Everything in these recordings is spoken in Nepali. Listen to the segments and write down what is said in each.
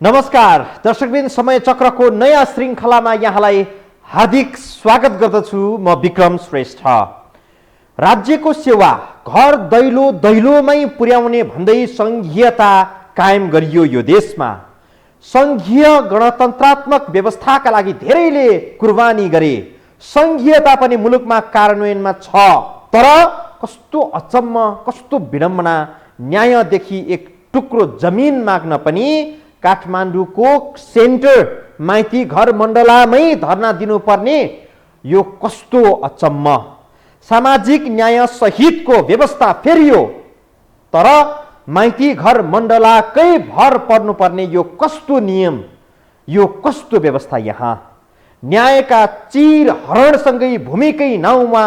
नमस्कार दर्शकबिन, समय चक्रको नयाँ श्रृङ्खलामा यहाँलाई हार्दिक स्वागत गर्दछु। म विक्रम श्रेष्ठ। राज्यको सेवा घर दैलो दैलोमै पुर्याउने भन्दै सङ्घीयता कायम गरियो यो देशमा। सङ्घीय गणतन्त्रात्मक व्यवस्थाका लागि धेरैले कुर्बानी गरे। सङ्घीयता पनि मुलुकमा कार्यान्वयनमा छ। तर कस्तो अचम्म, कस्तो विडम्बना, न्यायदेखि एक टुक्रो जमिन माग्न पनि काठमाडौँको सेन्टर माइती घर मण्डलामै धरना दिनुपर्ने, यो कस्तो अचम्म। सामाजिक न्याय सहितको व्यवस्था फेरियो, तर माइती घर मण्डलाकै भर पर्नुपर्ने यो कस्तो नियम, यो कस्तो व्यवस्था। यहाँ न्यायका चिर हरणसँगै भूमिकै नाउँमा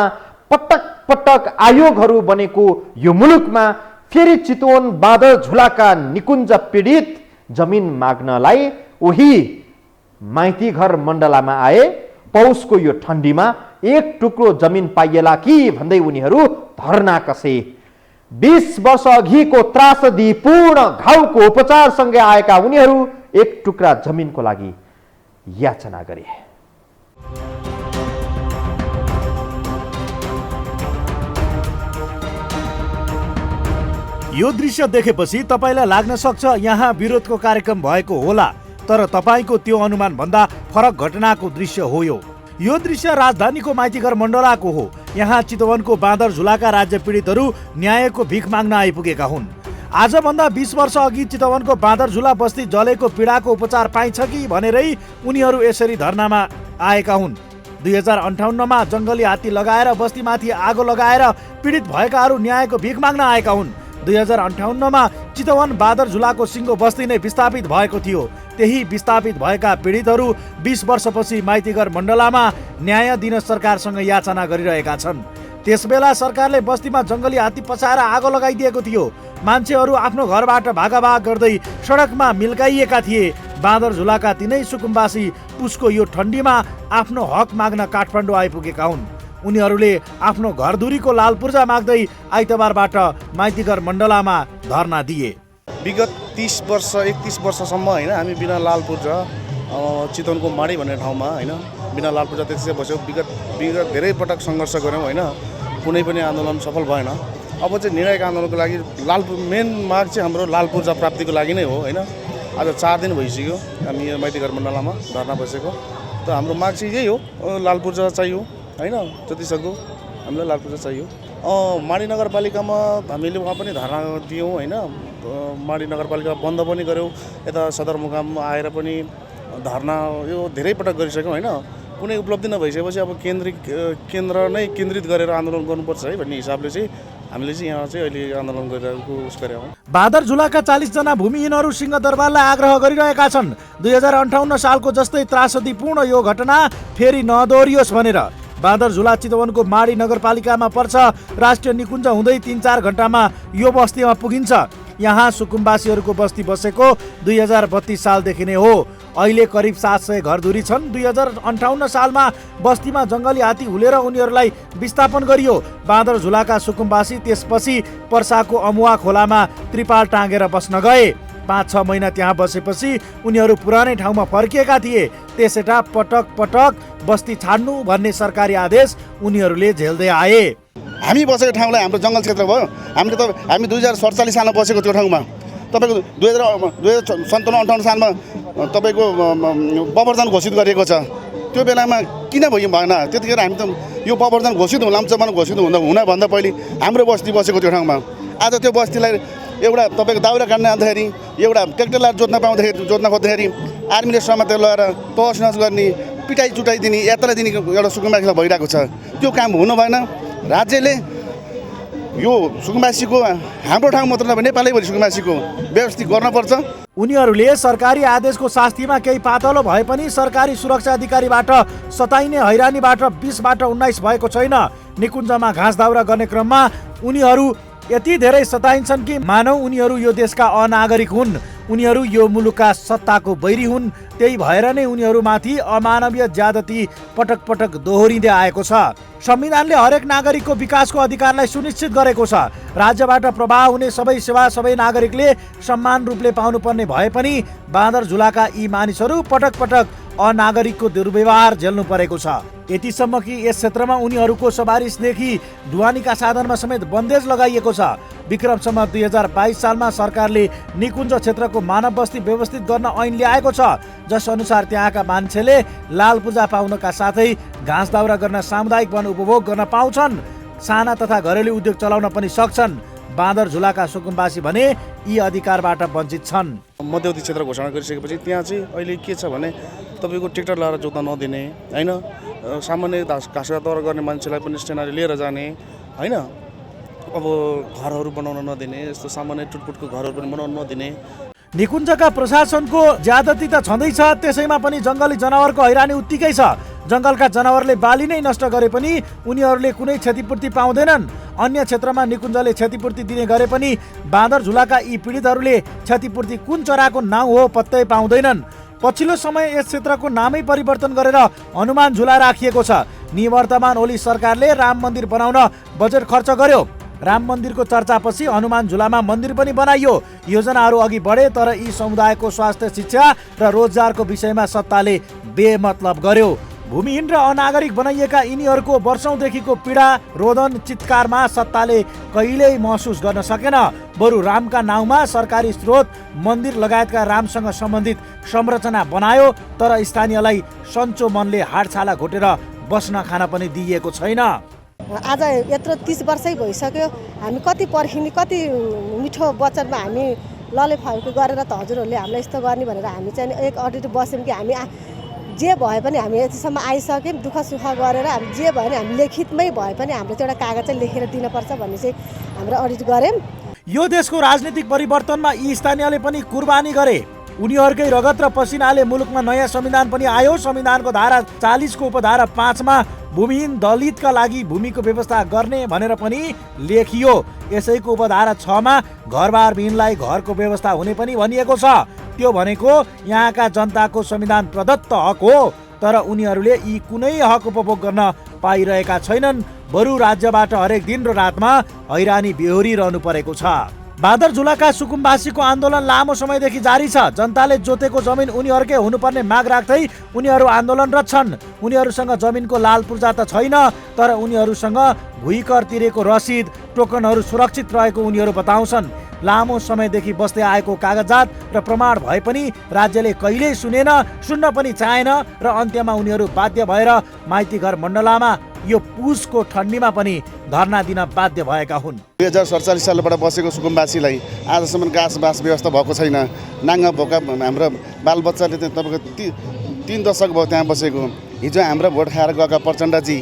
पटक पटक आयोगहरू बनेको यो मुलुकमा फेरि चितवन बाँदर झुलाका निकुञ्ज पीडित जमिन माग्नलाई उही माइती घर मण्डलामा आए। पौषको यो ठण्डीमा एक टुक्रो जमिन पाइएला कि भन्दै उनीहरू धरना कसे। 20 वर्ष अघिको त्रासदीपूर्ण घाउको उपचारसँगै आएका उनीहरू एक टुक्रा जमिनको लागि याचना गरे। यो दृश्य देखेपछि तपाईलाई लाग्न सक्छ यहाँ विरोधको कार्यक्रम भएको होला, तर तपाईको त्यो अनुमान भन्दा फरक घटनाको दृश्य हो। यो दृश्य राजधानीको माइतीघर मण्डलाको हो। यहाँ चितवनको बाँदर झुलाका राज्य पीडितहरू न्यायको भिख माग्न आइपुगेका हुन्। आजभन्दा 20 वर्ष अघि चितवनको बाँदर झुला बस्ती जलेको पीडाको उपचार पाइन्छ कि भनेरै उनीहरू यसरी धरनामा आएका हुन्। 2058मा जङ्गली हात्ती लगाएर बस्तीमाथि आगो लगाएर पीडित भएकाहरू न्यायको भिख माग्न आएका हुन्। 2058मा चितवन बाँदर झुलाको सिङ्गो बस्ती नै विस्थापित भएको थियो। त्यही विस्थापित भएका पीडितहरू 20 वर्षपछि माइतीघर मण्डलामा न्याय दिन सरकारसँग याचना गरिरहेका छन्। त्यसबेला सरकारले बस्तीमा जङ्गली हात्ती पसाएर आगो लगाइदिएको थियो। मान्छेहरू आफ्नो घरबाट भागाभाग गर्दै सडकमा मिल्काइएका थिए। बाँदर झुलाका तिनै सुकुम्बासी पुसको यो ठण्डीमा आफ्नो हक माग्न काठमाडौँ आइपुगेका हुन्। उनीहरूले आफ्नो घरधुरीको लाल पूर्जा माग्दै आइतबारबाट माइतीघर मण्डलामा धरना दिए। विगत 31 वर्षसम्म होइन हामी बिना लाल पूर्जा चितवनको माडी भन्ने ठाउँमा होइन बिना लाल पूर्जा त्यसै बस्यौँ। विगत धेरै पटक सङ्घर्ष गऱ्यौँ होइन, कुनै पनि आन्दोलन सफल भएन। अब चाहिँ निर्णायक आन्दोलनको लागि मेन माग चाहिँ हाम्रो लाल पूर्जा प्राप्तिको लागि नै हो होइन। आज 4 दिन भइसक्यो हामी यो माइतीघर मण्डलामा धरना बसेको। त हाम्रो माग चाहिँ यही हो, लाल पूर्जा चाहियो होइन, जतिसक्दो हामीलाई लाल पूर्जा चाहियो। माडी नगरपालिकामा हामीले वहाँ पनि धरना दियौँ होइन। माडी नगरपालिका बन्द पनि गऱ्यौँ। यता सदरमुकाम आएर पनि धरना यो धेरै पटक गरिसक्यौँ होइन। कुनै उपलब्धि नभइसकेपछि अब केन्द्र नै केन्द्रित गरेर आन्दोलन गर्नुपर्छ है भन्ने हिसाबले चाहिँ हामीले चाहिँ यहाँ चाहिँ अहिले आन्दोलन गरिरहेको गरे हौँ। बाँदर झुलाका 40 जना भूमिहीनहरू सिंहदरबारलाई आग्रह गरिरहेका छन् 2058 सालको जस्तै त्रासदीपूर्ण यो घटना फेरि नदोहोरियोस् भनेर। बाँदर झुला चितवनको माडी नगरपालिकामा पर्छ। राष्ट्रिय निकुञ्ज हुँदै 3-4 घण्टामा यो बस्तीमा पुगिन्छ। यहाँ सुकुम्बासीहरूको बस्ती बसेको 2032 सालदेखि नै हो। अहिले करिब 700 घरधुरी छन्। 2058 सालमा बस्तीमा जङ्गली हात्ती हुलेर उनीहरूलाई विस्थापन गरियो। बाँदर झुलाका सुकुम्बासी त्यसपछि पर्साको अमुवा खोलामा त्रिपाल टाँगेर बस्न गए। 5-6 महिना त्यहाँ बसेपछि उनीहरू पुरानै ठाउँमा फर्किएका थिए। त्यसैटा पटक पटक बस्ती छाड्नु भन्ने सरकारी आदेश उनीहरूले झेल्दै आए। हामी बसेको ठाउँलाई हाम्रो जङ्गल क्षेत्र भयो। हामी 2047 सालमा बसेको त्यो ठाउँमा तपाईँको 2057-58 सालमा तपाईँको प्रवर्धन घोषित गरिएको छ। त्यो बेलामा किन भयो भएन? त्यतिखेर हामी त यो प्रवर्धन घोषित लाम्चोमा घोषित हुनभन्दा पहिले हाम्रो बस्ती बसेको त्यो ठाउँमा आज त्यो बस्तीलाई एउटा तपाईँको दाउरा काट्न जाँदाखेरि एउटा ट्र्याक्टरलाई जोत्न खोज्दाखेरि आर्मीले समातेर लगाएर तहस गर्ने, पिटाइ चुटाइ दिने, यात्रा दिने एउटा सुकुम्बासीलाई भइरहेको छ। त्यो काम हुनु भएन। राज्यले यो सुकुम्बासीको हाम्रो ठाउँ मात्र नभए नेपालैभरि सुकुम्बासीको व्यवस्थित गर्नुपर्छ। उनीहरूले सरकारी आदेशको शास्तिमा केही पातलो भए पनि सरकारी सुरक्षा अधिकारीबाट सताइने हैरानीबाट 20बाट 19 भएको छैन। निकुञ्जमा घाँस दाउरा गर्ने क्रममा उनीहरू यति धेरै सताइन्छन् कि मानौ उनीहरू यो देशका अनागरिक हुन्। उनीहरू यो मुलुकका सत्ताको बैरी हुन्। त्यही भएर नै उनीहरूमाथि अमानवीय ज्यादती पटक पटक दोहोरिँदै आएको छ। संविधानले हरेक नागरिकको विकासको अधिकारलाई सुनिश्चित गरेको छ। राज्यबाट प्रवाह हुने सबै सेवा सबै नागरिकले समान रूपले पाउनुपर्ने भए पनि बाँदर झुलाका यी मानिसहरू पटक पटक अनागरिकको दुर्व्यवहार झेल्नु परेको छ। यतिसम्म कि यस क्षेत्रमा उनीहरूको सवारिसदेखि ढुवानीका साधनमा समेत बन्देज लगाइएको छ। विक्रम सम्वत 2022 सालमा सरकारले निकुञ्ज क्षेत्रको मानव बस्ती व्यवस्थित गर्न ऐन ल्याएको छ, जस अनुसार त्यहाँका मान्छेले लाल पूजा पाउनका साथै घाँस दाउरा गर्न, सामुदायिक वन उपभोग गर्न पाउँछन्, साना तथा घरेलु उद्योग चलाउन पनि सक्छन्। बाँदर झुलाका सुकुम्बासी भने यी अधिकारबाट वञ्चित छन्। मध्यवर्ती क्षेत्र घोषणा गरिसकेपछि त्यहाँ चाहिँ अहिले के छ भने तपाईँको ट्र्याक्टर लगाएर जोत्न नदिने होइन, सामान्य घाँस दौरा गर्ने मान्छेलाई पनि स्टेनारी लिएर जाने होइन, अब घरहरू बनाउन नदिने, यस्तो सामान्य टुटपुटको घरहरू पनि बनाउन नदिने। निकुञ्जका प्रशासनको ज्यादती त छँदैछ, त्यसैमा पनि जङ्गली जनावरको हैरानी उत्तिकै छ। जङ्गलका जनावरले बाली नै नष्ट गरे पनि उनीहरूले कुनै क्षतिपूर्ति पाउँदैनन्। अन्य क्षेत्रमा निकुञ्जले क्षतिपूर्ति दिने गरे पनि बाँदर झुलाका यी पीडितहरूले क्षतिपूर्ति कुन चराको नाउँ हो पत्तै पाउँदैनन्। पछिल्लो समय यस क्षेत्रको नामै परिवर्तन गरेर हनुमान झुला राखिएको छ। निवर्तमान ओली सरकारले राम मन्दिर बनाउन बजेट खर्च गर्यो। राम मन्दिरको चर्चापछि हनुमान झुलामा मन्दिर पनि बनाइयो। योजनाहरू अघि बढे, तर यी समुदायको स्वास्थ्य, शिक्षा र रोजगारको विषयमा सत्ताले बेमतलब गर्यो। भूमिहीन र अनागरिक बनाइएका यिनीहरूको वर्षौंदेखिको पीडा, रोदन, चित्कारमा सत्ताले कहिल्यै महसुस गर्न सकेन। बरु रामका नाउँमा सरकारी स्रोत, मन्दिर लगायतका रामसँग सम्बन्धित संरचना बनायो, तर स्थानीयलाई सन्चो मनले हाडछाला घोटेर बस्न खान पनि दिइएको छैन। आज यत्रो 30 वर्षै भइसक्यो, हामी कति पर्खिने, कति मिठो वचनमा हामी ललेफाउको गरेर त हजुरहरूले हामीलाई यस्तो गर्ने भनेर हामी चाहिँ एक अडिट बस्यौँ कि हामी जे भए पनि हामी यतिसम्म आइसक्यौँ, दुःख सुख गरेर हामी जे भयो भने हामी लिखितमै भए पनि हामीले चाहिँ एउटा कागज चाहिँ लेखेर दिनुपर्छ भन्ने चाहिँ हाम्रो अडिट गऱ्यौँ। यो देशको राजनीतिक परिवर्तनमा यी स्थानीयले पनि कुर्बानी गरे। उनीहरूकै रगत र पसिनाले मुलुकमा नयाँ संविधान पनि आयो। संविधानको धारा 40 को उपधारा 5 मा भूमिहीन दलितका लागि भूमिको व्यवस्था गर्ने भनेर पनि लेखियो। यसैको उपधारा 6 मा घरबार विहीनलाई घरको व्यवस्था हुने पनि भनिएको छ। त्यो भनेको यहाँका जनताको संविधान प्रदत्त हक हो, तर उनीहरूले यी कुनै हक उपभोग गर्न पाइरहेका छैनन्। बरु राज्यबाट हरेक दिन र रातमा हैरानी बेहोरिरहनु परेको छ। बाँदर झुलाका सुकुम्बासीको आन्दोलन लामो समयदेखि जारी छ। जनताले जोतेको जमिन उनीहरूकै हुनुपर्ने माग राख्दै उनीहरू आन्दोलनरत छन्। उनीहरूसँग जमिनको लाल पूर्जा त छैन, तर उनीहरूसँग भुइँकर तिरेको रसिद, टोकनहरू सुरक्षित रहेको उनीहरू बताउँछन्। लामो समयदेखि बस्दै आएको कागजात र प्रमाण भए पनि राज्यले कहिल्यै सुनेन, सुन्न पनि चाहेन र अन्त्यमा उनीहरू बाध्य भएर माइतीघर मण्डलामा यो पुसको ठन्डीमा पनि धरना दिन बाध्य भएका हुन्। 2047 सालबाट बसेको सुकुम्बासीलाई आजसम्म घाँस बाँस व्यवस्था भएको छैन। नाङ्गा भोका हाम्रो बालबच्चाले तपाईँको 3 दशक भयो त्यहाँ बसेको। हिजो हाम्रो भोट खाएर गएका प्रचण्डजी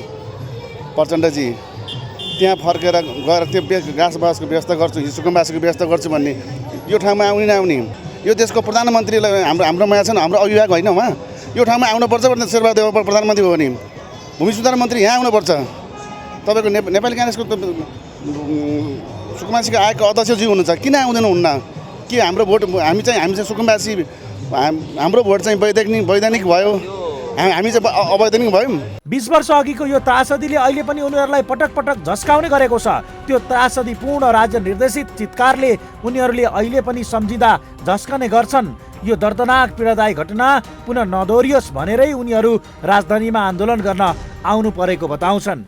त्यहाँ फर्केर गएर त्यो घाँस बाँसको व्यवस्था गर्छु, सुकुम्बासीको व्यवस्था गर्छु भन्ने यो ठाउँमा आउने नआउने। यो देशको प्रधानमन्त्रीलाई हाम्रो माया छैन, हाम्रो अभिभावक होइन उहाँ। यो ठाउँमा आउनुपर्छ भने शेरबहादुर देउवा प्रधानमन्त्री हो भने भूमि सुधार मन्त्री यहाँ आउनुपर्छ। तपाईँको नेपाली काङ्ग्रेसको सुकुम्बासीको आएको अध्यक्षज्यू हुनुहुन्छ, किन आउँदैन हुन्न? कि हाम्रो भोट हामी चाहिँ सुकुम्बासी, हाम्रो भोट चाहिँ वैधानिक भयो, हामी चाहिँ अवैधानिक भयौँ। 20 वर्ष अघिको यो त्रासदीले अहिले पनि उनीहरूलाई पटक पटक झस्काउने गरेको छ। त्यो त्रासदीपूर्ण राज्य निर्देशित चित्कारले उनीहरूले अहिले पनि सम्झिँदा झस्कने गर्छन्। यो दर्दनाक पीडादायी घटना पुनः नदोहोरियोस् भनेरै उनीहरू राजधानीमा आन्दोलन गर्न आउनु परेको बताउँछन्।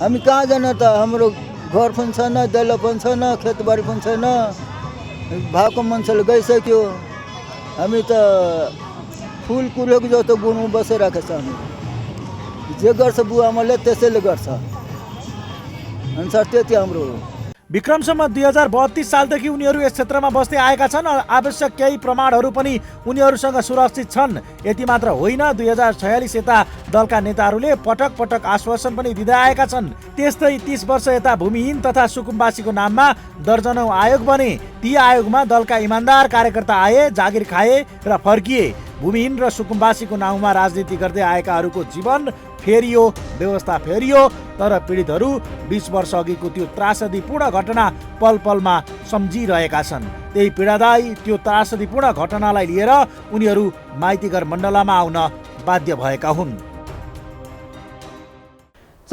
हामी कहाँ जान त? हाम्रो घर पनि छैन, दैलो पनि छैन, खेतबारी पनि छैन, भएको मान्छेले गइसक्यो। हामी त फुल कुरेको जस्तो गुणमा बसिरहेको छ। हामी जे गर्छ बुवा आमाले त्यसैले गर्छ अनुसार त्यति हाम्रो हो। विक्रम सम्वत 2032 सालदेखि उनीहरू यस क्षेत्रमा बस्दै आएका छन्। आवश्यक केही प्रमाणहरू पनि उनीहरूसँग सुरक्षित छन्। यति मात्र होइन, 2046 यता दलका नेताहरूले पटक पटक आश्वासन पनि दिँदै आएका छन्। त्यस्तै 30 वर्ष यता भूमिहीन तथा सुकुम्बासीको नाममा दर्जनौं आयोग बने। ती आयोगमा दलका इमान्दार कार्यकर्ता आए, जागिर खाए र फर्किए। भूमिहीन र सुकुम्बासीको नाउँमा राजनीति गर्दै आएकाहरूको जीवन फेरियो, व्यवस्था फेरियो, तर पीडितहरू 20 वर्ष अघिको त्यो त्रासदीपूर्ण घटना पल पलमा सम्झिरहेका छन्। त्यही पीडादायी त्यो त्रासदीपूर्ण घटनालाई लिएर उनीहरू माइतीघर मण्डलामा आउन बाध्य भएका हुन्।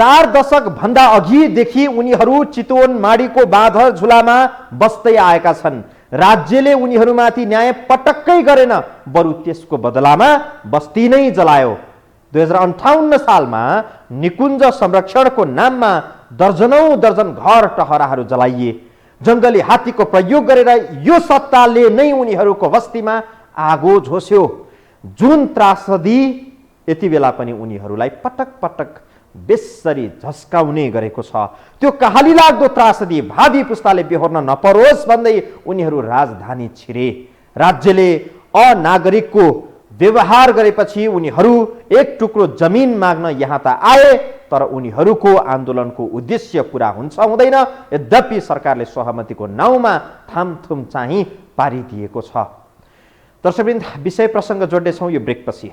4 दशक भन्दा अघिदेखि उनीहरू चितवन माडीको बाँधर झुलामा बस्दै आएका छन्। राज्यले उनीहरूमाथि न्याय पटक्कै गरेन, बरु त्यसको बदलामा बस्ती नै जलायो। 2058 सालमा निकुञ्ज संरक्षणको नाममा दर्जनौं दर्जन घर टहराहरू जलाइए। जंगली हात्तीको प्रयोग गरेर यो सत्ताले नै उनीहरूको बस्तीमा आगो झोस्यो। जुन त्रासदी यति बेला पनि उनीहरूलाई पटक पटक बेसरी झस्काउने गरेको छ, त्यो कहाली लाग्दो त्रासदी भावी पुस्ताले बेहोर्न नपरोस् भन्दै उनीहरू राजधानी छिरे। राज्यले अनागरिकको व्यवहार गरेपछि उनीहरू एक टुक्रो जमिन माग्न यहाँ त आए, तर उनीहरूको आन्दोलनको उद्देश्य पूरा हुन्छ हुँदैन। यद्यपि सरकारले सहमतिको नाउँमा थामथुम चाहिँ पारिदिएको छ। दर्शकवृन्द, विषय प्रसङ्ग जोड्नेछौँ यो ब्रेकपछि।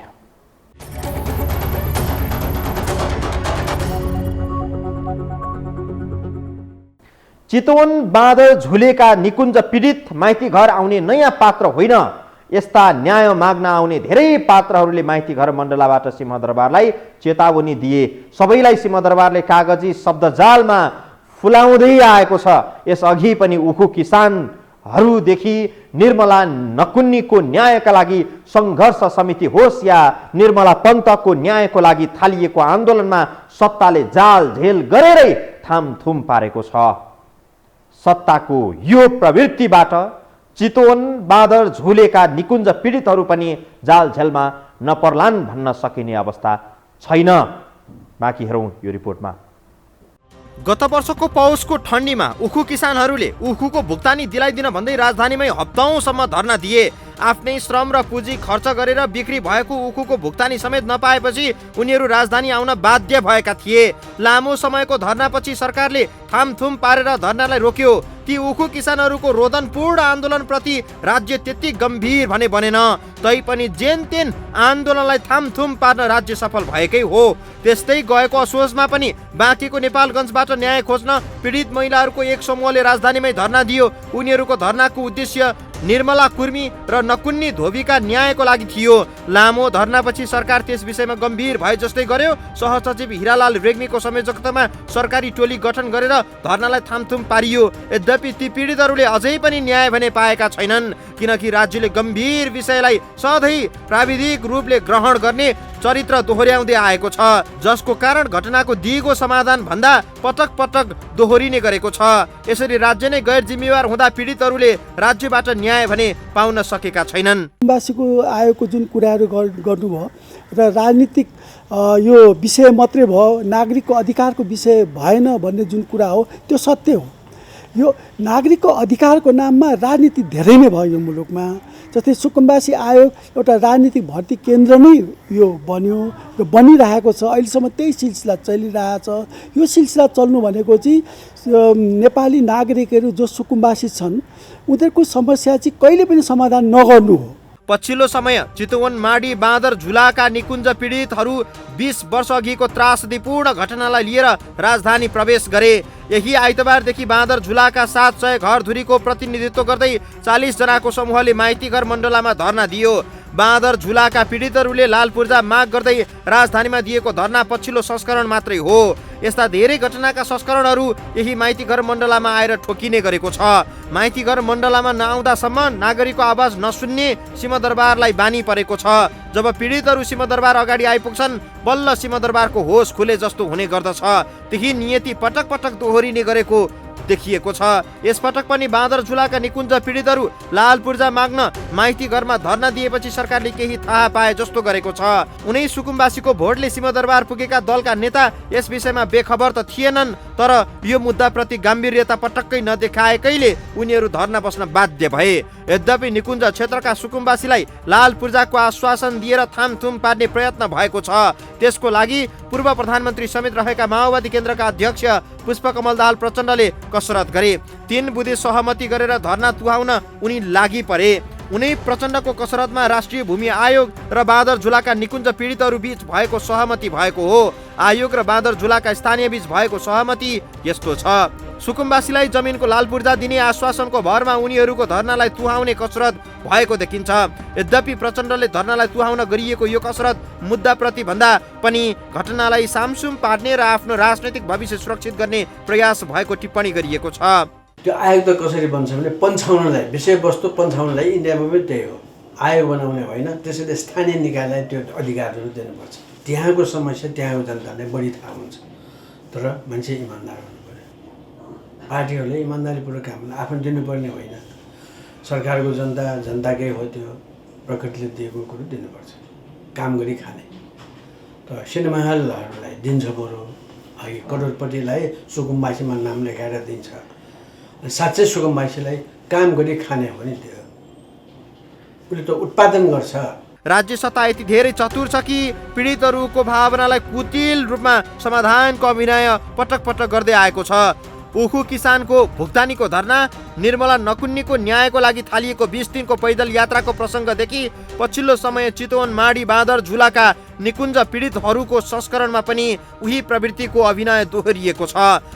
चितवन बाँधर झुलेका निकुञ्ज पीडित माइती घर आउने नयाँ पात्र होइन। यस्ता न्याय माग्न आउने धेरै पात्रहरूले माइती घर मण्डलाबाट सिंहदरबारलाई चेतावनी दिए। सबैलाई सिंहदरबारले कागजी शब्दजालमा फुलाउँदै आएको छ। यसअघि पनि उखु किसानहरूदेखि निर्मला नकुन्नीको न्यायका लागि सङ्घर्ष समिति होस् या निर्मला पन्तको न्यायको लागि थालिएको आन्दोलनमा सत्ताले जाल झेल गरेरै थामथुम पारेको छ। सत्ताको यो प्रवृत्तिबाट चितवन बाँधर झुलेका निकुञ्ज पीडितहरू पनि जाल झेलमा नपर्लान् भन्न सकिने अवस्था छैन। बाँकी हेरौँ यो रिपोर्टमा। गत वर्षको पौषको ठण्डीमा उखु किसानहरूले उखुको भुक्तानी दिलाइदिन भन्दै राजधानीमै हप्तौंसम्म धर्ना दिए। आफ्नै श्रम र पुँजी खर्च गरेर बिक्री भएको उखुको भुक्तानी समेत नपाएपछि उनीहरू राजधानी आउन बाध्य भएका थिए। लामो समयको धर्नापछि सरकारले थामथुम पारेर धर्नालाई रोक्यो। ती उखु किसानहरूको रोदनपूर्ण आन्दोलनप्रति राज्य त्यति गम्भीर भने बनेन। तैपनि जेनतेन आन्दोलनलाई थामथुम पार्न राज्य सफल भएकै हो। त्यस्तै गएको असोजमा पनि बाँकीको नेपालगञ्जबाट न्याय खोज्न पीडित महिलाहरूको एक समूहले राजधानीमै धर्ना दियो। उनीहरूको धर्नाको उद्देश्य निर्मला कुर्मी र नकुन्नी धोबीका न्यायको लागि थियो। लामो धर्नापछि सरकार त्यस विषयमा गम्भीर भए जस्तै गर्यो। सहसचिव हिरालाल रेग्मीको संयोजकतामा सरकारी टोली गठन गरेर धर्नालाई थामथुम पारियो। यद्यपि ती पीडितहरूले अझै पनि न्याय भने पाएका छैनन्, किनकि राज्यले गम्भीर विषयलाई सधैँ प्राविधिक रूपले ग्रहण गर्ने चरित्र दोहोर्याउँदै आएको छ, जसको कारण घटनाको दिगो समाधान भन्दा पटक पटक दोहोरिने गरेको छ। यसरी राज्य नै गैर जिम्मेवार हुँदा पीडितहरूले राज्यबाट न्याय भने पाउन सकेका छैनन्। वासीको आएको जुन कुराहरू गर्नुभयो र राजनीतिक यो विषय मात्रै भयो, नागरिकको अधिकारको विषय भएन भन्ने जुन कुरा हो त्यो सत्य हो। यो नागरिकको अधिकारको नाममा राजनीति धेरै नै भयो यो मुलुकमा। जस्तै सुकुम्बासी आयोग एउटा राजनीतिक भर्ती केन्द्र नै यो बन्यो र बनिरहेको छ। अहिलेसम्म त्यही सिलसिला चलिरहेछ। यो सिलसिला चल्नु भनेको चाहिँ नेपाली नागरिकहरू जो सुकुम्बासी छन् उनीहरूको समस्या चाहिँ कहिले पनि समाधान नगर्नु हो। पछिल्लो समय चितवन माडी बाँदर झुलाका निकुञ्ज पीडितहरू 20 वर्ष अघिको त्रासदीपूर्ण घटनालाई लिएर राजधानी प्रवेश गरे। यही आइतबारदेखि बाँदर झुलाका 700 घरधुरीको प्रतिनिधित्व गर्दै 40 जनाको समूहले माइती घर मण्डलामा धर्ना दियो। बाँदर झुलाका पीडितहरूले लाल पूर्जा माग गर्दै राजधानीमा दिएको धर्ना पछिल्लो संस्करण मात्रै हो। यस्ता धेरै घटनाका संस्करणहरू यही माइती घर मण्डलामा आएर ठोकिने गरेको छ। माइती घर मण्डलामा नआउँदासम्म नागरिकको आवाज नसुन्ने सिंहदरबारलाई बानी परेको छ। जब पीडितहरू सिंहदरबार अगाडि आइपुग्छन् बल्ल सिंहदरबारको होस खुले जस्तो हुने गर्दछ। त्यही नियति पटक पटक दोहोरिने गरेको देखिएको छ। यसपटक पनि बाँदर झुलाका निकुञ्ज पीडितहरू लाल पूर्जा माग्न माइती घरमा धर्ना दिएपछि सरकारले केही थाहा पाए जस्तो गरेको छ। उनै सुकुम्बासीको भोटले सिंहदरबार पुगेका दलका नेता यस विषयमा बेखबर त थिएनन्, तर यो मुद्दाप्रति गम्भीर्यता पटक्कै नदेखाएकैले उनीहरू धर्ना बस्न बाध्य भए। यद्यपि निकुञ्ज क्षेत्रका सुकुम्बासीलाई लाल पूर्जाको आश्वासन दिएर थामथुम पार्ने प्रयत्न भएको छ। त्यसको लागि पूर्व प्रधानमन्त्री समेत रहेका माओवादी केन्द्रका अध्यक्ष पुष्पकमल दाहाल प्रचण्डले कसरत गरे। 3 बुँदे सहमति गरेर धर्ना तुहाउन उनी लागि परे। उनी प्रचण्डको कसरतमा राष्ट्रिय भूमि आयोग र बाँदर झुलाका निकुञ्ज पीडितहरू बीच भएको सहमति भएको हो। आयोग र बाँदर झुलाका स्थानीय बीच भएको सहमति यस्तो छ। सुकुम्बासीलाई जमिनको लाल पूर्जा दिने आश्वासनको भरमा उनीहरूको धरनालाई तुहाउने कसरत भएको देखिन्छ। यद्यपि प्रचण्डले धरनालाई तुहाउन गरिएको यो कसरत मुद्दाप्रति भन्दा पनि घटनालाई सामसुम पार्ने र आफ्नो राजनैतिक भविष्य सुरक्षित गर्ने प्रयास भएको टिप्पणी गरिएको छ। त्यो आयोग त कसरी बन्छ भने पन्छाउनलाई, विषयवस्तु पन्छाउनलाई इन्डियामा पनि त्यही हो, आयोग बनाउने होइन। त्यसैले स्थानीय निकायलाई त्यो अधिकारहरू दिनुपर्छ। त्यहाँको समस्या त्यहाँको जनतालाई बढी थाहा हुन्छ। तर मान्छे इमान्दार हुनु पर्यो। पार्टीहरूले इमान्दारीपूर्वक काम आफ्नो दिनुपर्ने होइन। सरकारको जनताकै हो, त्यो प्रकृतिले दिएको कुरो दिनुपर्छ, काम गरी खाने। तर सिनेमा हलहरूलाई दिन्छ बरु, अघि करोडपतिलाई सुकुम्बासीमा नाम लेखाएर दिन्छ। साँच्चै सुकुम्बासीलाई काम गरी खाने हो नि, त्यो उसले त उत्पादन गर्छ। राज्य सत्ता यति धेरै चतुर छ कि पीडितहरूको भावनालाई कुटिल रूपमा समाधानको अभिनय पटक पटक गर्दै आएको छ। उखु किसानको भुक्तानीको धरना, निर्मला नकुन्नीको न्यायको लागि थालिएको 20 दिनको पैदल यात्राको प्रसङ्गदेखि पछिल्लो समय चितवन, माडी, बाँदर, झुलाका निकुञ्ज पीडितहरूको संस्करणमा पनि उही प्रवृत्तिको अभिनय दोहोरिएको छ।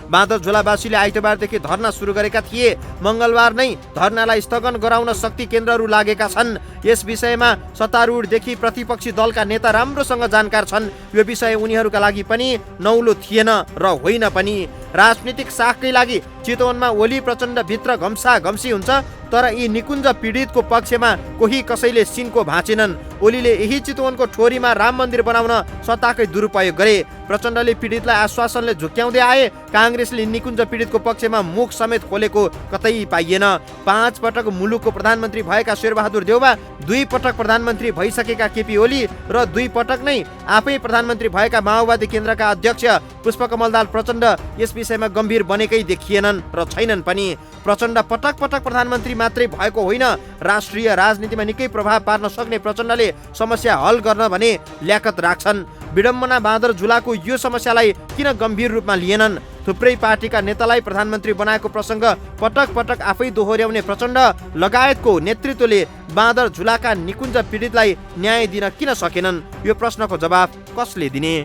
बाँदर झुलावासीले आइतबारदेखि धरना सुरु गरेका थिए। मङ्गलबार नै धरनालाई स्थगन गराउन शक्ति केन्द्रहरू लागेका छन्। यस विषयमा सत्तारूढदेखि प्रतिपक्षी दलका नेता राम्रोसँग जानकार छन्। यो विषय उनीहरूका लागि पनि नौलो थिएन र होइन पनि। राजनीतिक साखकै लागि चितवनमा ओली प्रचण्ड भित्र घम्सा घम्सी हुन्छ, तर यी निकुञ्ज पीडितको पक्षमा कोही कसैले सिनको भाँचेनन्। ओलीले यही चितवनको ठोरीमा राम मन्दिर बनाउन सत्ताकै दुरुपयोग गरे। प्रचण्डले पीडितलाई आश्वासनले झुक्क्याउँदै आए। काङ्ग्रेसले निकुञ्ज पीडितको पक्षमा मुख समेत खोलेको कतै पाइएन। 5 पटक मुलुकको प्रधानमन्त्री भएका शेरबहादुर देउवा, 2 पटक प्रधानमन्त्री भइसकेका केपी ओली र 2 पटक नै आफै प्रधानमन्त्री भएका माओवादी केन्द्रका अध्यक्ष पुष्पकमल दाहाल प्रचण्ड यस विषयमा गम्भीर बनेकै देखिएनन् र छैनन् पनि। प्रचण्ड पटक पटक प्रधानमन्त्री मात्रै भएको होइन, राष्ट्रिय राजनीतिमा निकै प्रभाव पार्न सक्ने प्रचण्डले समस्या हल गर्न भने ल्याकत राख्छन्। विडम्बना बाँदर झुलाको यो समस्यालाई किन गम्भीर रूपमा लिएनन्? थुप्रै पार्टीका नेतालाई प्रधानमन्त्री बनाएको प्रसङ्ग पटक पटक आफै दोहोर्याउने प्रचण्ड लगायतको नेतृत्वले बाँदर झुलाका निकुञ्ज पीडितलाई न्याय दिन किन सकेनन्? यो प्रश्नको जवाब कसले दिने?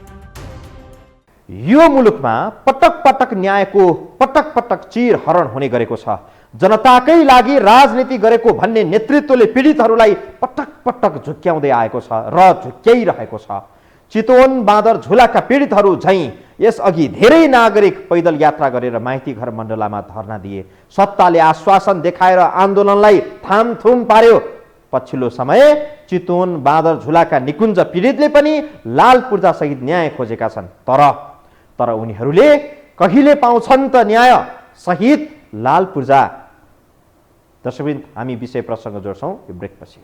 यो मुलुकमा पटक पटक न्यायको पटक पटक चिरहरण हुने गरेको छ। जनताकै लागि राजनीति गरेको भन्ने नेतृत्वले पीडितहरूलाई पटक पटक झुक्क्याउँदै आएको छ र झुक्क्याइरहेको छ। चितवन, बाँदर झुलाका पीडितहरू झैँ यसअघि धेरै नागरिक पैदल यात्रा गरेर माइती घर मण्डलामा धरना दिए। सत्ताले आश्वासन देखाएर आन्दोलनलाई थामथुम पार्यो। पछिल्लो समय चितवन, बाँदर झुलाका निकुञ्ज पीडितले पनि लाल पूर्जा सहित न्याय खोजेका छन्। तर उनीहरूले कहिले पाउँछन् त न्याय सहित लाल पूर्जा? दर्शकवृन्द, हामी विषय प्रसङ्ग जोड्छौँ यो ब्रेकपछि।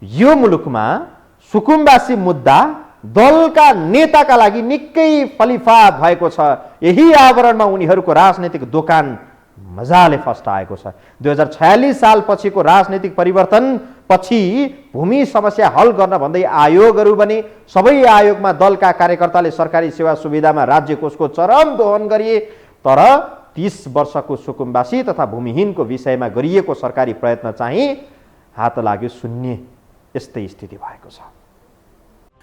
यो मुलुकमा सुकुम्बासी मुद्दा दलका नेताका लागि निकै फलिफाप भएको छ। यही आवरणमा उनीहरूको राजनैतिक दोकान मजाले फस्टाएको छ। 2046 साल पछिको राजनैतिक परिवर्तन पछि भूमि समस्या हल गर्न भन्दै आयोगहरू बने। सबै आयोगमा दलका कार्यकर्ताले सरकारी सेवा सुविधामा राज्य कोषको चरम दोहन गरिए। तर 30 वर्षको सुकुम्बासी तथा भूमिहीनको विषयमा गरिएको सरकारी प्रयत्न चाहिँ हात लाग्यो शून्य। यस्तै स्थिति भएको छ।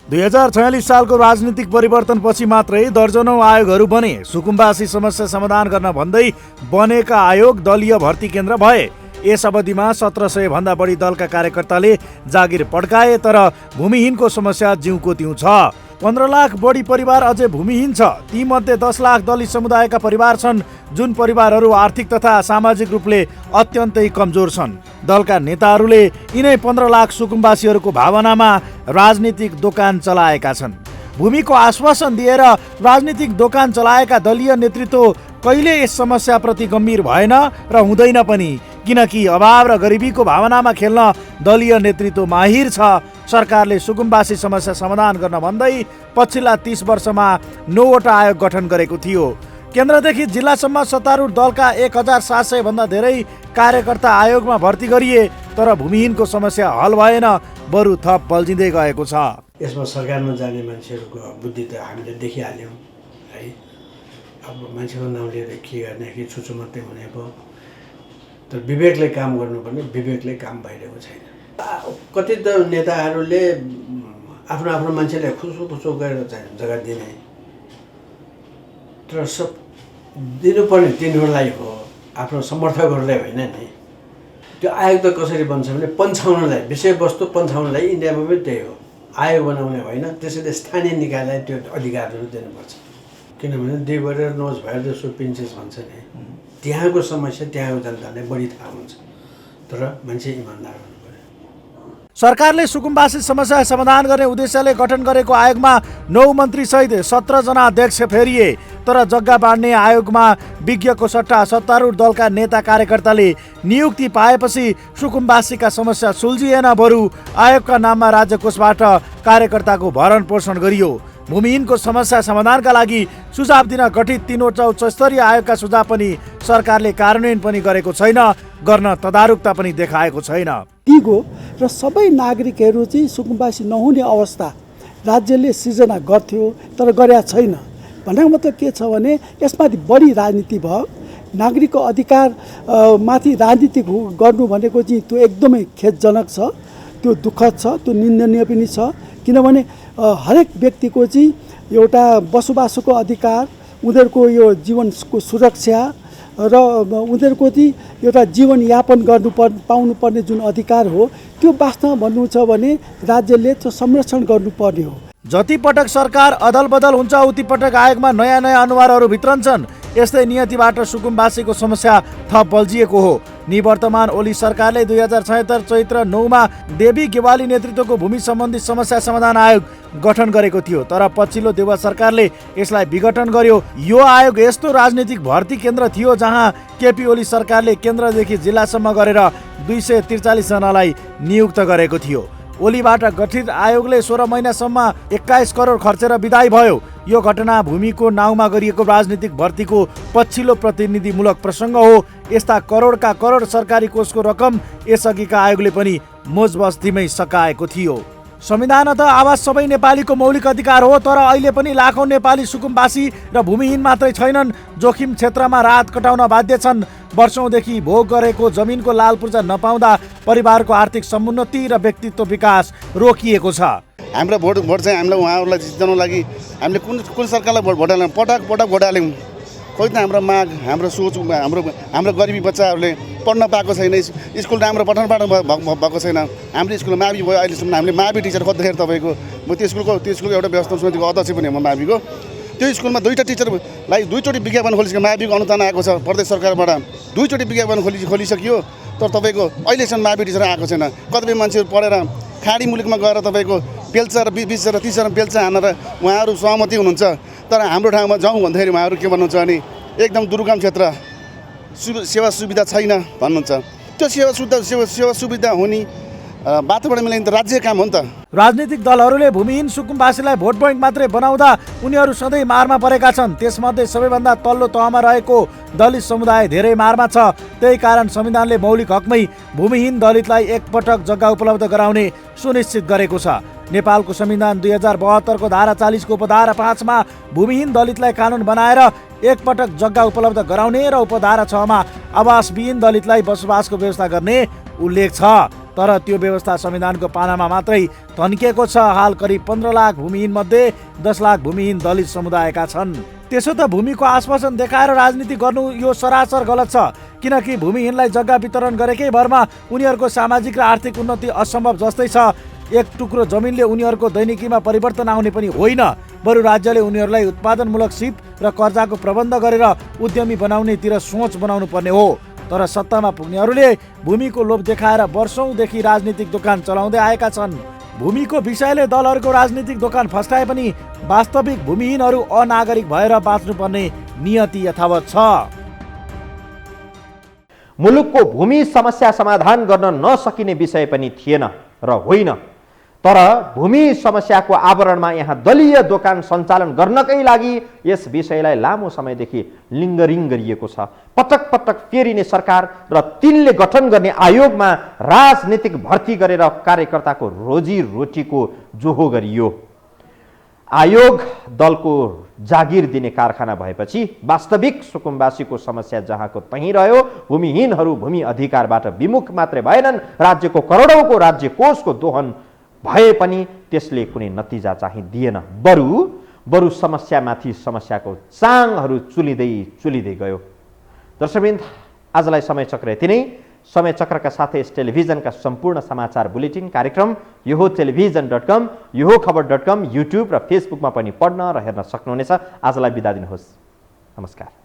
2046 सालको राजनीतिक परिवर्तनपछि मात्रै दर्जनौं आयोगहरू बने। सुकुम्बासी समस्या समाधान गर्न भन्दै बनेका आयोग दलीय भर्ती केन्द्र भए। यस अवधिमा 1700 भन्दा बढी दलका कार्यकर्ताले जागिर पड्काए, तर भूमिहीनको समस्या जिउको तिउ छ। 15 लाख बढी परिवार अझै भूमिहीन छ। ती मध्ये 10 लाख दलित समुदायका परिवार छन्, जुन परिवारहरू आर्थिक तथा सामाजिक रूपले अत्यन्तै कमजोर छन्। दलका नेताहरूले यिनै 15 लाख सुकुम्बासीहरूको भावनामा राजनीतिक दोकान चलाएका छन्। भूमिको आश्वासन दिएर राजनीतिक दोकान चलाएका दलीय नेतृत्व कहिले यस समस्याप्रति गम्भीर भएन र हुँदैन पनि, किनकि अभाव र गरिबीको भावनामा खेल्न दलीय नेतृत्व माहिर छ। सरकारले सुकुम्बासी समस्या समाधान गर्न भन्दै पछिल्ला 30 वर्षमा 9 वटा आयोग गठन गरेको थियो। केन्द्रदेखि जिल्लासम्म सत्तारूढ दलका 1700 भन्दा धेरै कार्यकर्ता आयोगमा भर्ती गरिए, तर भूमिहीनको समस्या हल भएन, बरु थप बल्झिँदै गएको छ। यसमा सरकारमा जाने मान्छेहरूको बुद्धि त हामीले देखिहाल्यौँ है। अब मान्छेको नाम लिएर के गर्ने, कि छुचो मात्रै हुने भयो। तर विवेकले काम गर्नुपर्ने, विवेकले काम भइरहेको छैन। कति त नेताहरूले आफ्नो आफ्नो मान्छेले खुसो गरेर चाहिँ जग्गा दिने, तर सब दिनुपर्ने तिनीहरूलाई हो, आफ्नो समर्थकहरूलाई होइन नि। त्यो आयोग त कसरी बन्छ भने पन्छाउनलाई, विषयवस्तु पन्छाउनलाई इन्डियामा पनि त्यही हो। आयोग बनाउने होइन, त्यसैले स्थानीय निकायलाई त्यो अधिकारहरू दिनुपर्छ। किनभने दे गरेर नोज भएर जसो पिन्चेस भन्छ नि, त्यहाँको समस्या त्यहाँको जनतालाई बढी थाहा हुन्छ, तर मान्छे इमान्दार हुनु पर्यो। सरकारले सुकुम्बासी समस्या समाधान गर्ने उद्देश्यले गठन गरेको आयोगमा 9 मन्त्री सहित 17 जना अध्यक्ष फेरिए, तर जग्गा बाँड्ने आयोगमा विज्ञको सट्टा सत्तारूढ दलका नेता कार्यकर्ताले नियुक्ति पाएपछि सुकुम्बासीका समस्या सुल्झिएन, बरु आयोगका नाममा राज्य कोषबाट कार्यकर्ताको भरण पोषण गरियो। भूमिहीनको समस्या समाधानका लागि सुझाव दिन गठित 3वटा उच्चस्तरीय आयोगका सुझाव पनि सरकारले कार्यान्वयन पनि गरेको छैन, गर्न तदारुकता पनि देखाएको छैन। दिगो र सबै नागरिकहरू चाहिँ सुकुम्बासी नहुने अवस्था राज्यले सृजना गर्थ्यो, तर गरेका छैन। भन्नाको मतलब के छ भने यसमाथि बढी राजनीति भयो। नागरिकको अधिकार माथि राजनीति गर्नु भनेको चाहिँ त्यो एकदमै खेदजनक छ, त्यो दुःखद छ, त्यो निन्दनीय पनि छ। किनभने हरेक व्यक्तिको चाहिँ एउटा बसोबासोको अधिकार, उनीहरूको यो जीवनको सुरक्षा र उनीहरूको चाहिँ एउटा जीवनयापन पाउनुपर्ने जुन अधिकार हो, त्यो वास्तवमा भन्नु छ भने राज्यले त्यो संरक्षण गर्नुपर्ने हो। जति पटक सरकार अदल बदल हुन्छ उति पटक आयोगमा नयाँ नयाँ अनुहारहरू भित्रन्छन्। यस्तै नियतिबाट सुकुम्बासीको समस्या थप बल्झिएको हो। निवर्तमान ओली सरकारले 2076 चैत्र 9 देवी गेवाली नेतृत्वको भूमि सम्बन्धी समस्या समाधान आयोग गठन गरेको थियो, तर पछिल्लो देउवा सरकारले यसलाई विघटन गर्यो। यो आयोग यस्तो राजनीतिक भर्ती केन्द्र थियो जहाँ केपी ओली सरकारले केन्द्रदेखि जिल्लासम्म गरेर 243 जनालाई नियुक्त गरेको थियो। ओलीबाट गठित आयोगले 16 महिनासम्म 21 करोड खर्चेर विदाई भयो। यो घटना भूमिको नाउँमा गरिएको राजनीतिक भर्तीको पछिल्लो प्रतिनिधिमूलक प्रसङ्ग हो। यस्ता करोडका करोड सरकारी कोषको रकम यसअघिका आयोगले पनि मोजबस्तीमै सकाएको थियो। संविधानत आवास सबै नेपालीको मौलिक अधिकार हो, तर अहिले पनि लाखौँ नेपाली सुकुम्बासी र भूमिहीन मात्रै छैनन्, जोखिम क्षेत्रमा राहत कटाउन बाध्य छन्। वर्षौँदेखि भोग गरेको जमिनको लाल पूर्जा नपाउँदा परिवारको आर्थिक समुन्नति र व्यक्तित्व विकास रोकिएको छ। हाम्रो भोट चाहिँ हामीलाई उहाँहरूलाई जिताउनको लागि हामीले कुन सरकारलाई भोट हाल्यौँ, पटक भोट हाल्यौँ। खोइ त हाम्रो माग, हाम्रो सोच, हाम्रो गरिबी बच्चाहरूले पढ्न पाएको छैन, स्कुल राम्रो पठन पाठन भएको छैन। हाम्रो स्कुलमा मावि भयो, अहिलेसम्म हामीले मावि टिचर खोज्दाखेरि तपाईँको म त्यो स्कुलको एउटा व्यवस्थापन समितिको अध्यक्ष पनि हो म माविको। त्यो स्कुलमा 2टा टिचरलाई 2चोटि विज्ञापन खोलिसक्यो, माविको अनुदान आएको छ प्रदेश सरकारबाट, 2चोटि विज्ञापन खोलिसकियो, तर तपाईँको अहिलेसम्म मावि टिचर आएको छैन। कतिपय मान्छेहरू पढेर खाडी मुलुकमा गएर तपाईँको बेल्चा र 20 र 30 जना बेल्चा हानेर उहाँहरू सहमति हुनुहुन्छ, तर हाम्रो ठाउँमा जाउँ भन्दाखेरि उहाँहरू के भन्नुहुन्छ भने एकदम दुर्गम क्षेत्र, सेवा सुविधा छैन भन्नुहुन्छ। त्यो सेवा सुविधा हुने वातावरण मिलाइने त राज्य काम हो नि त। राजनीतिक दलहरूले भूमिहीन सुकुम्बासीलाई भोट बैंक मात्रै बनाउँदा उनीहरू सधैँ मारमा परेका छन्। त्यसमध्ये सबैभन्दा तल्लो तहमा रहेको दलित समुदाय धेरै मारमा छ। त्यही कारण संविधानले मौलिक हकमै भूमिहीन दलितलाई एकपटक जग्गा उपलब्ध गराउने सुनिश्चित गरेको छ। नेपालको संविधान 2072 को धारा 40 को उपधारा 5 मा भूमिहीन दलितलाई कानुन बनाएर एकपटक जग्गा उपलब्ध गराउने र उपधारा 6 मा आवासविहीन दलितलाई बसोबासको व्यवस्था गर्ने उल्लेख छ। तर त्यो व्यवस्था संविधानको पानामा मात्रै तन्किएको छ। हाल करिब 15 लाख भूमिहीन मध्ये 10 लाख भूमिहीन दलित समुदायका छन्। त्यसो त भूमिको आश्वासन देखाएर राजनीति गर्नु यो सरासर गलत छ, किनकि भूमिहीनलाई जग्गा वितरण गरेकै भरमा उनीहरूको सामाजिक र आर्थिक उन्नति असम्भव जस्तै छ। एक टुक्रो जमिनले उनीहरूको दैनिकीमा परिवर्तन आउने पनि होइन, बरु राज्यले उनीहरूलाई उत्पादनमूलक सिप र कर्जाको प्रबन्ध गरेर उद्यमी बनाउनेतिर सोच बनाउनु पर्ने हो। तर सत्तामा पुग्नेहरूले भूमिको लोभ देखाएर वर्षौँदेखि राजनीतिक दोकान चलाउँदै आएका छन्। भूमिको विषयले दलहरूको राजनीतिक दोकान फस्टाए पनि वास्तविक भूमिहीनहरू अनागरिक भएर बाँच्नुपर्ने नियति यथावत छ। मुलुकको भूमि समस्या समाधान गर्न नसकिने विषय पनि थिएन र होइन, तर भूमि समस्याको आवरणमा यहाँ दलीय दोकान सञ्चालन गर्नकै लागि यस विषयलाई लामो समयदेखि लिङ्गरिङ गरिएको छ। पटक पटक फेरिने सरकार र तिनले गठन गर्ने आयोगमा राजनीतिक भर्ती गरेर कार्यकर्ताको रोजीरोटीको जोहो गरियो। आयोग दलको जागिर दिने कारखाना भएपछि वास्तविक सुकुम्बासीको समस्या जहाँको तहीँ रह्यो। भूमिहीनहरू भूमि अधिकारबाट विमुख मात्रै भएनन्, राज्यको करोडौँको राज्य कोषको दोहन भए पनि त्यसले कुनै नतिजा चाहिँ दिएन। बरु समस्यामाथि समस्याको चाङहरू चुलिँदै गयो। दर्शकवृन्द, आजलाई समय चक्र यति नै। समय चक्रका साथै यस टेलिभिजनका सम्पूर्ण समाचार बुलेटिन कार्यक्रम यो हो टेलिभिजन.com, यो हो खबर.com, युट्युब र फेसबुकमा पनि पढ्न र हेर्न सक्नुहुनेछ। आजलाई बिदा दिनुहोस्। नमस्कार।